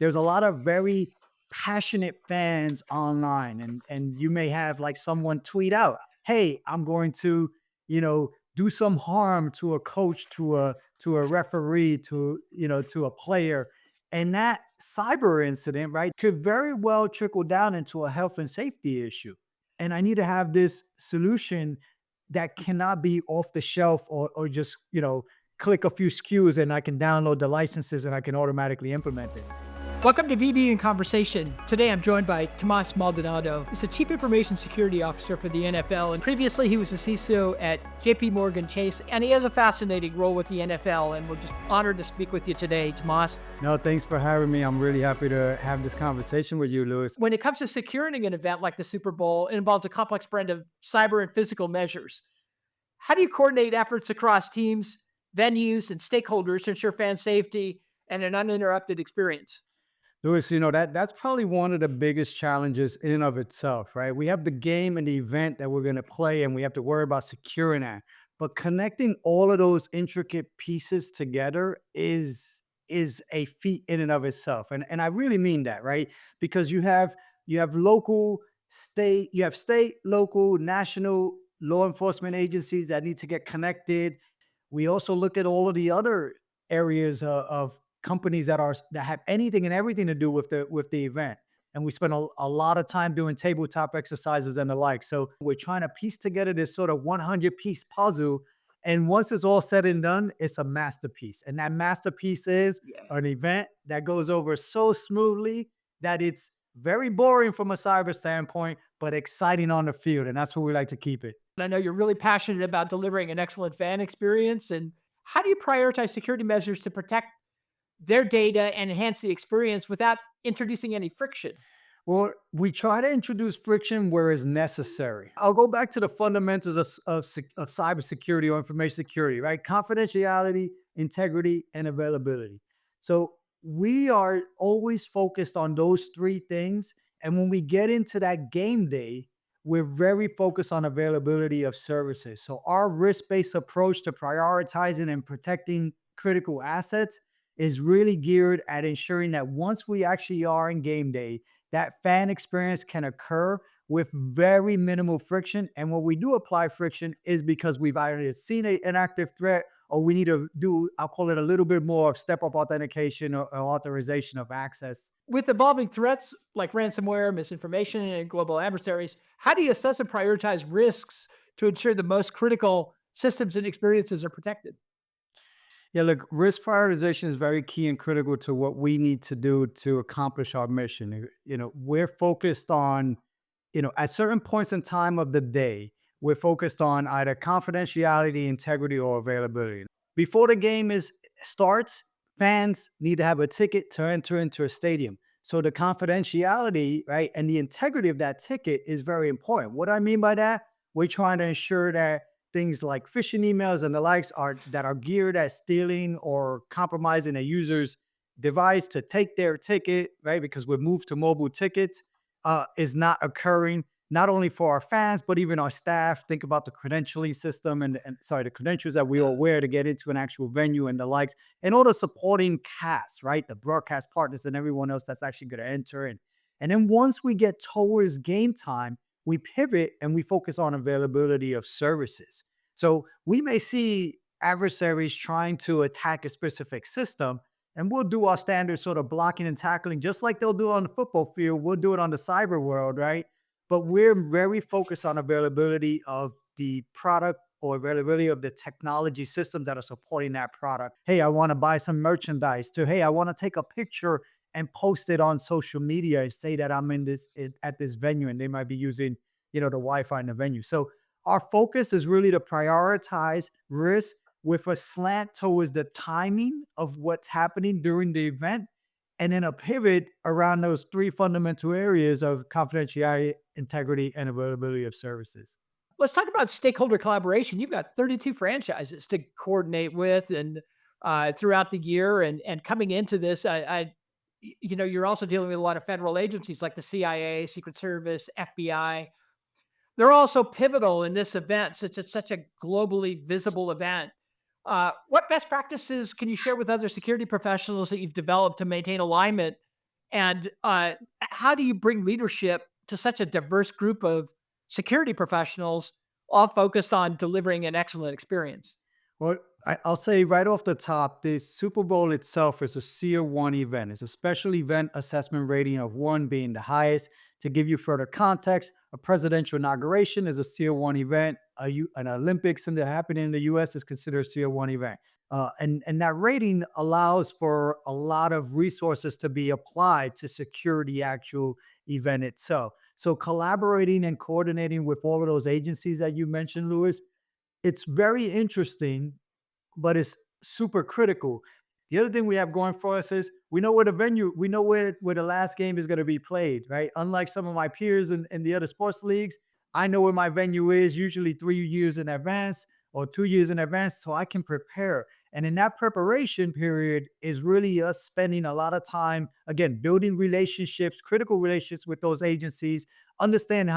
there's a lot of very passionate fans online, and you may have like someone tweet out, "Hey, I'm going to, do some harm to a coach, to a referee, to a player." And that cyber incident, right, could very well trickle down into a health and safety issue. And I need to have this solution that cannot be off the shelf, or just, click a few SKUs and I can download the licenses and I can automatically implement it. Welcome to VB in Conversation. Today I'm joined by Tomás Maldonado. He's the Chief Information Security Officer for the NFL, and previously he was a CISO at JP Morgan Chase, and he has a fascinating role with the NFL, and we're just honored to speak with you today, Tomás. No, thanks for having me. I'm really happy to have this conversation with you, Louis. When it comes to securing an event like the Super Bowl, it involves a complex blend of cyber and physical measures. How do you coordinate efforts across teams, venues, and stakeholders to ensure fan safety and an uninterrupted experience? Louis, that's probably one of the biggest challenges in and of itself, right? We have the game and the event that we're going to play, and we have to worry about securing that. But connecting all of those intricate pieces together is a feat in and of itself. And I really mean that, right? Because you have local, state, you have state, local, national law enforcement agencies that need to get connected. We also look at all of the other areas of companies that have anything and everything to do with the event. And we spend a lot of time doing tabletop exercises and the like. So we're trying to piece together this sort of 100-piece puzzle. And once it's all said and done, it's a masterpiece. And that masterpiece is an event that goes over so smoothly that it's very boring from a cyber standpoint, but exciting on the field. And that's where we like to keep it. I know you're really passionate about delivering an excellent fan experience. And how do you prioritize security measures to protect their data and enhance the experience without introducing any friction? Well, we try to introduce friction where it's necessary. I'll go back to the fundamentals of cybersecurity or information security, right? Confidentiality, integrity, and availability. So we are always focused on those three things. And when we get into that game day, we're very focused on availability of services. So our risk-based approach to prioritizing and protecting critical assets is really geared at ensuring that once we actually are in game day, that fan experience can occur with very minimal friction. And when we do apply friction is because we've either seen an active threat, or we need to do, I'll call it a little bit more of step-up authentication, or authorization of access. With evolving threats like ransomware, misinformation, and global adversaries, how do you assess and prioritize risks to ensure the most critical systems and experiences are protected? Yeah, look, risk prioritization is very key and critical to what we need to do to accomplish our mission. We're focused on, at certain points in time of the day, we're focused on either confidentiality, integrity, or availability. Before the game is starts, fans need to have a ticket to enter into a stadium. So the confidentiality, right, and the integrity of that ticket is very important. What do I mean by that? We're trying to ensure that things like phishing emails and the likes that are geared at stealing or compromising a user's device to take their ticket, right? Because we've moved to mobile tickets, is not occurring, not only for our fans, but even our staff. Think about the credentialing system and sorry, the credentials that we all wear to get into an actual venue and the likes, and all the supporting cast, right? The broadcast partners and everyone else that's actually going to enter in. And then once we get towards game time, we pivot and we focus on availability of services. So we may see adversaries trying to attack a specific system, and we'll do our standard sort of blocking and tackling, just like they'll do on the football field. We'll do it on the cyber world, right? But we're very focused on availability of the product, or availability of the technology systems that are supporting that product. Hey, I want to buy some merchandise. To, hey, I want to take a picture and post it on social media and say that I'm at this venue, and they might be using, the Wi-Fi in the venue. So our focus is really to prioritize risk with a slant towards the timing of what's happening during the event, and then a pivot around those three fundamental areas of confidentiality, integrity, and availability of services. Let's talk about stakeholder collaboration. You've got 32 franchises to coordinate with, and throughout the year, and coming into this, you're also dealing with a lot of federal agencies like the CIA, Secret Service, FBI. They're also pivotal in this event, since it's such a globally visible event. What best practices can you share with other security professionals that you've developed to maintain alignment And how do you bring leadership to such a diverse group of security professionals, all focused on delivering an excellent experience? Well, I'll say right off the top, the Super Bowl itself is a Tier 1 event. It's a special event assessment rating of 1 being the highest. To give you further context, a presidential inauguration is a Tier 1 event. An Olympics that happening in the US is considered a Tier 1 event. And that rating allows for a lot of resources to be applied to secure the actual event itself. So collaborating and coordinating with all of those agencies that you mentioned, Louis, it's very interesting, but it's super critical. The other thing we have going for us is we know where the venue, we know where the last game is going to be played, right? Unlike some of my peers in the other sports leagues, I know where my venue is usually 3 years in advance or 2 years in advance, so I can prepare. And in that preparation period is really us spending a lot of time, again, building relationships, critical relationships with those agencies, understanding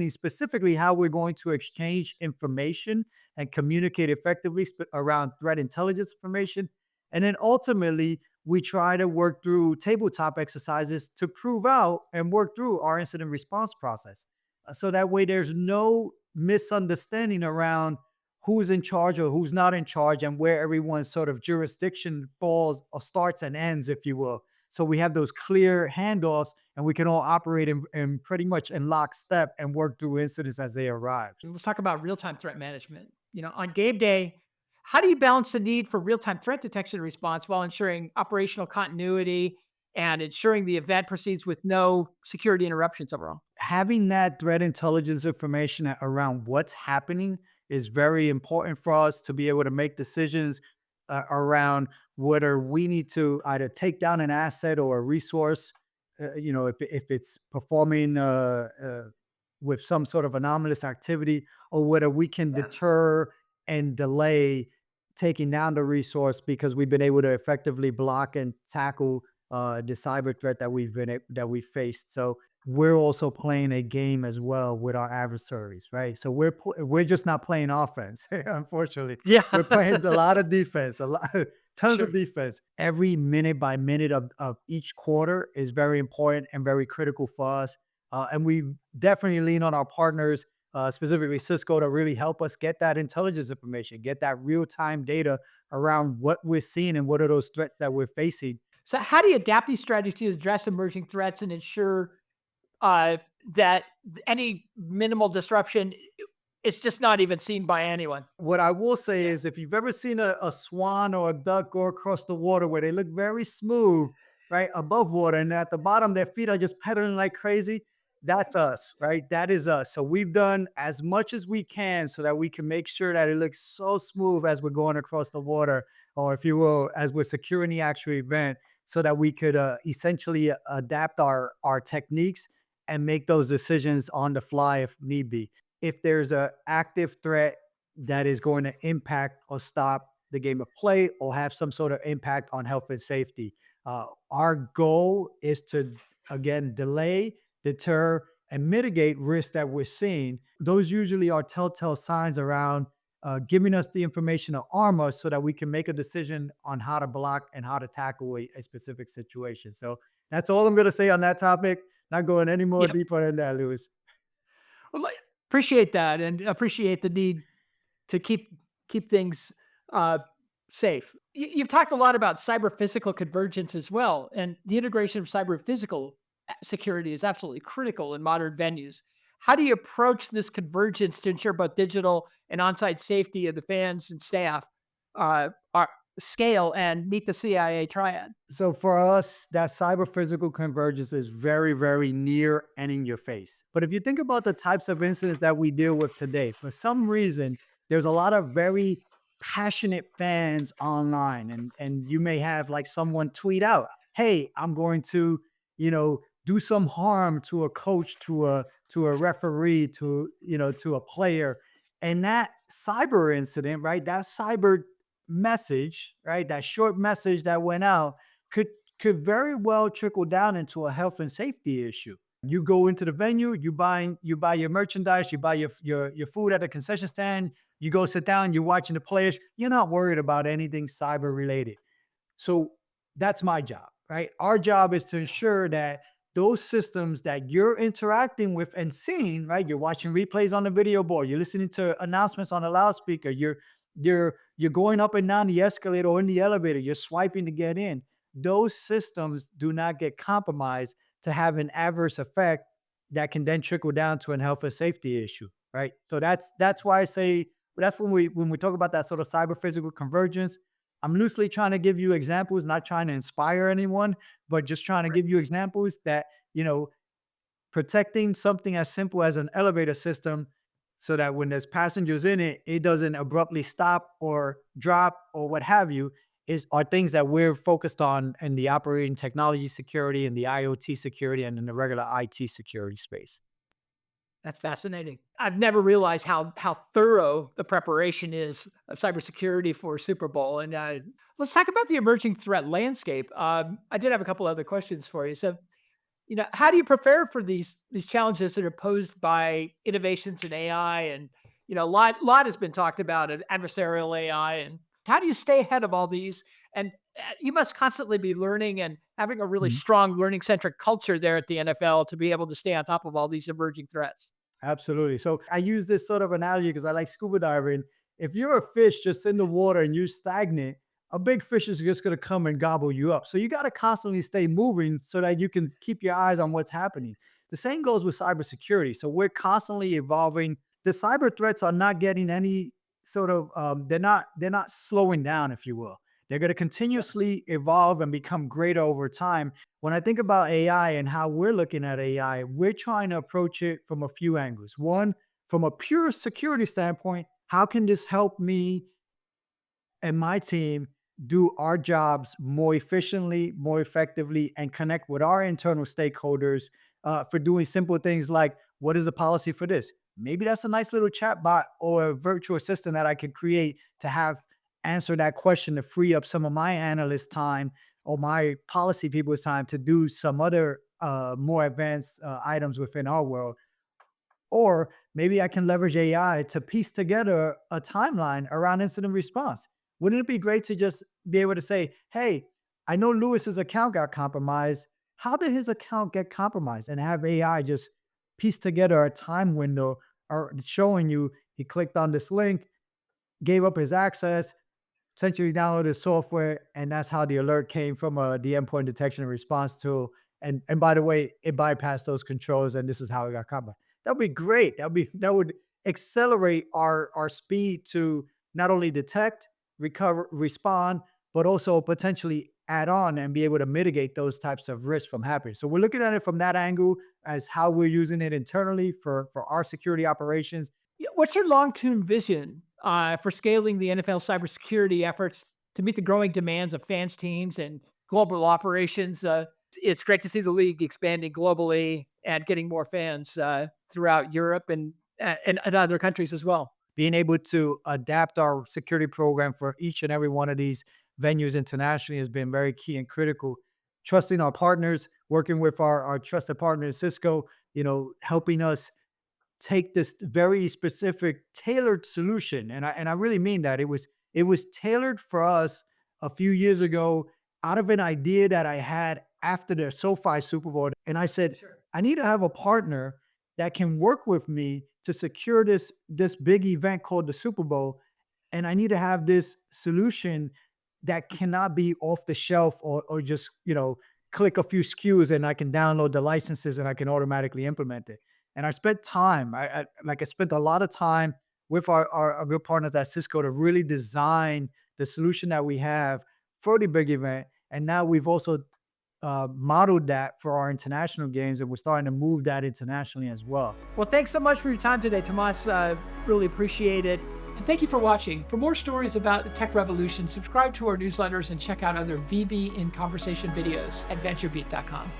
specifically how we're going to exchange information and communicate effectively around threat intelligence information. And then ultimately, we try to work through tabletop exercises to prove out and work through our incident response process. So that way, there's no misunderstanding around who's in charge or who's not in charge and where everyone's sort of jurisdiction falls or starts and ends, if you will. So we have those clear handoffs and we can all operate in pretty much in lockstep and work through incidents as they arrive. Let's talk about real-time threat management. On game day, how do you balance the need for real-time threat detection and response while ensuring operational continuity and ensuring the event proceeds with no security interruptions overall? Having that threat intelligence information around what's happening is very important for us to be able to make decisions around whether we need to either take down an asset or a resource, if it's performing with some sort of anomalous activity, or whether we can Yeah. deter and delay taking down the resource because we've been able to effectively block and tackle the cyber threat that we faced. So we're also playing a game as well with our adversaries, right? So we're just not playing offense, unfortunately. Yeah. We're playing a lot of defense, a lot, tons of Sure. defense. Every minute by minute of each quarter is very important and very critical for us. And we definitely lean on our partners, specifically Cisco, to really help us get that intelligence information, get that real time data around what we're seeing and what are those threats that we're facing. So how do you adapt these strategies to address emerging threats and ensure uh, that any minimal disruption is just not even seen by anyone? What I will say Yeah. is if you've ever seen a swan or a duck go across the water where they look very smooth, right, above water, and at the bottom, their feet are just pedaling like crazy, that's us, right? That is us. So we've done as much as we can so that we can make sure that it looks so smooth as we're going across the water, or if you will, as we're securing the actual event, so that we could essentially adapt our techniques and make those decisions on the fly if need be. If there's a active threat that is going to impact or stop the game of play or have some sort of impact on health and safety. Our goal is to, again, delay, deter, and mitigate risks that we're seeing. Those usually are telltale signs around giving us the information to arm us so that we can make a decision on how to block and how to tackle a specific situation. So that's all I'm going to say on that topic. Not going any more Yep. deeper than that, Lewis. Well, appreciate that and appreciate the need to keep things uh, safe. You've talked a lot about cyber physical convergence as well, and the integration of cyber physical security is absolutely critical in modern venues. How do you approach this convergence to ensure both digital and on-site safety of the fans and staff are scale and meet the CIA triad? So for us, that cyber physical convergence is very, very near and in your face. But if you think about the types of incidents that we deal with today, for some reason, there's a lot of very passionate fans online. And you may have like someone tweet out, hey, I'm going to, do some harm to a coach, to a referee, to a player. And that cyber incident, right? That cyber message, right? That short message that went out could could very well trickle down into a health and safety issue. You go into the venue, you buy your merchandise, you buy your food at the concession stand, you go sit down, you're watching the players, you're not worried about anything cyber related. So that's my job, right? Our job is to ensure that those systems that you're interacting with and seeing, right? You're watching replays on the video board, you're listening to announcements on the loudspeaker, you're going up and down the escalator or in the elevator, you're swiping to get in. Those systems do not get compromised to have an adverse effect that can then trickle down to an health and safety issue, right? So that's why I say that's when we talk about that sort of cyber physical convergence. I'm loosely trying to give you examples, not trying to inspire anyone, but just trying to give you examples that, you know, protecting something as simple as an elevator system so that when there's passengers in it, it doesn't abruptly stop or drop or what have you are things that we're focused on in the operating technology security and the IoT security and in the regular IT security space. That's fascinating. I've never realized how thorough the preparation is of cybersecurity for Super Bowl. And let's talk about the emerging threat landscape. I did have a couple other questions for you. So, how do you prepare for these challenges that are posed by innovations in AI? And a lot has been talked about adversarial AI. And how do you stay ahead of all these? And you must constantly be learning and having a really Mhm. strong learning centric culture there at the NFL to be able to stay on top of all these emerging threats. Absolutely. So I use this sort of analogy because I like scuba diving. If you're a fish just in the water and you're stagnant, a big fish is just going to come and gobble you up. So you got to constantly stay moving so that you can keep your eyes on what's happening. The same goes with cybersecurity. So we're constantly evolving. The cyber threats are not getting any sort of they're not slowing down, if you will. They're going to continuously evolve and become greater over time. When I think about AI and how we're looking at AI, we're trying to approach it from a few angles. One, from a pure security standpoint, how can this help me and my team do our jobs more efficiently, more effectively, and connect with our internal stakeholders for doing simple things like what is the policy for this? Maybe that's a nice little chat bot or a virtual assistant that I could create to have answer that question to free up some of my analyst time or my policy people's time to do some other more advanced items within our world. Or maybe I can leverage AI to piece together a timeline around incident response. Wouldn't it be great to just be able to say, hey, I know Lewis's account got compromised. How did his account get compromised? And have AI just piece together a time window or showing you he clicked on this link, gave up his access, essentially downloaded software, and that's how the alert came from the endpoint detection and response tool. And by the way, it bypassed those controls, and this is how it got covered. That would be great. That would accelerate our speed to not only detect, recover, respond, but also potentially add on and be able to mitigate those types of risks from happening. So we're looking at it from that angle as how we're using it internally for our security operations. Yeah, what's your long-term vision for scaling the NFL cybersecurity efforts to meet the growing demands of fans, teams, and global operations? It's great to see the league expanding globally and getting more fans throughout Europe and other countries as well. Being able to adapt our security program for each and every one of these venues internationally has been very key and critical. Trusting our partners, working with our trusted partner Cisco, helping us take this very specific tailored solution. And I really mean that. It was tailored for us a few years ago out of an idea that I had after the SoFi Super Bowl. And I said, Sure. I need to have a partner that can work with me to secure this big event called the Super Bowl. And I need to have this solution that cannot be off the shelf or just, click a few SKUs and I can download the licenses and I can automatically implement it. And I spent time, I spent a lot of time with our good partners at Cisco to really design the solution that we have for the big event. And now we've also modeled that for our international games, and we're starting to move that internationally as well. Well, thanks so much for your time today, Tomas. Really appreciate it. And thank you for watching. For more stories about the tech revolution, subscribe to our newsletters and check out other VB in Conversation videos at VentureBeat.com.